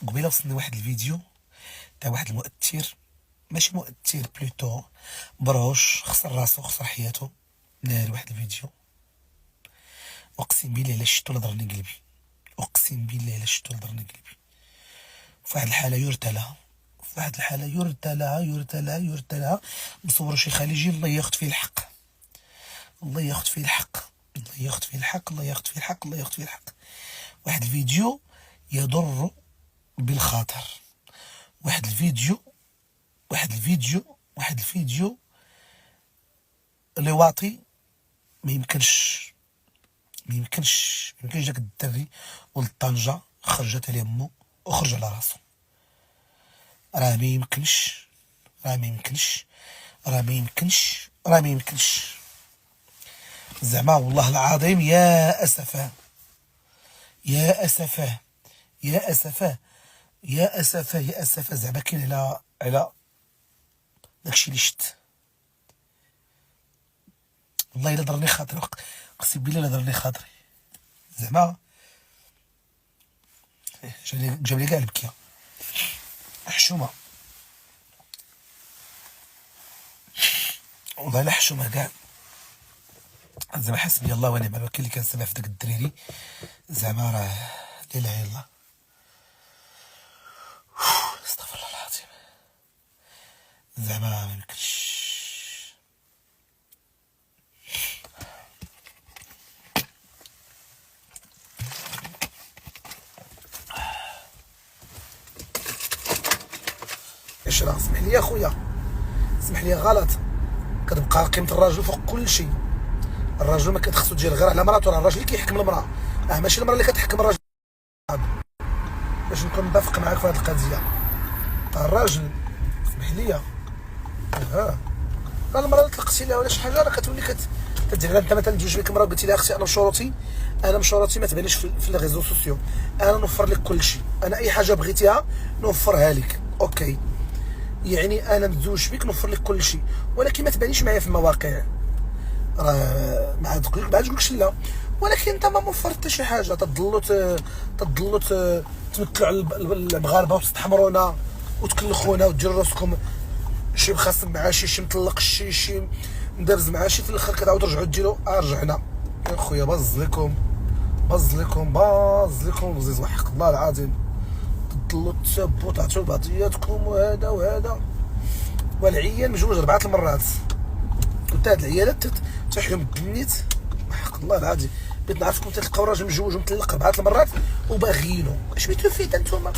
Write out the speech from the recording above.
قبيله وصلني واحد الفيديو تاع واحد المؤثر، ماشي مؤثر بلوتو، بروش خسر راسو خسر حياته. ناري واحد الفيديو اقسم بالله الا شفتو لضرني قلبي، اقسم بالله الا شفتو لضرني قلبي. في واحد الحاله يرتلها، في واحد الحاله يرتلها مصور شي خليجي. الله ياخذ فيه الحق، الله ياخذ فيه الحق، الله ياخذ فيه الحق، الله ياخذ فيه الحق، الله ياخذ فيه الحق. واحد الفيديو يضر بالخاطر، واحد الفيديو اللي واطي. ما يمكنش داك الدري ولد طنجة خرجت عليه امو وخرج على راسو. راه ما يمكنش زعما والله العظيم. يا اسفه زعما كاين على داكشي اللي شت. والله الا ضرني خاطري، اقسم بالله الا ضرني خاطري. زعما جاب لي كاع البكيه حشومه، والله الا حشومه كاع. زعما حسبي الله ونعم الوكيل اللي كان سامع في داك الدريري. زعما راه لا اله الا الله. استغفر الله العظيم. زعما ما يمكنش. راه اسمح لي اخويا، اسمح لي غلط. كتبقى قيمه الراجل فوق كل شيء. الراجل ما كتخصو تجي غير على مراته، راه الراجل اللي كيحكم المراه، ماشي المراه اللي كتحكم الراجل. باش نكون متفق معاك في هذه القضيه. الراجل اسمح لي، المراه اللي طلقتي لها ولا شي حاجه راه كتولي كتدير. انت مثلا تزوج بك امراه قلتي لها اختي انا مشورتي ما تبانيش في لي ريزو سوسيو، انا نوفر لك كل شيء، انا اي حاجه بغيتيها نوفرها لك. اوكي، يعني انا متزوج بك نوفر لك كل شيء، ولكن ما تبانيش معايا في المواقع. راه ما تقولكش لا، ولكن انت ما موفر حتى شي حاجه. تضلوا تمثلوا على المغاربه وتستحمرونا وتكلخونا وديروا راسكم شي مخاصم مع شي مطلق شي مدابز مع شي. في الاخر كتعاودوا ترجعوا ديروا رجعنا. يا خويا باز لكم بزيز وحق الله العظيم. تضلوا تسبوا تعطيو لبعضياتكم وهذا والعيال مجوج 4 المرات. كنت هاد العيالات تحيهم الدنيت حق الله العظيم. بغيت نعرفكم تلقاو راجل مجوج ومطلق 4 المرات وباغيينو. اش بغيتو فيه نتوما؟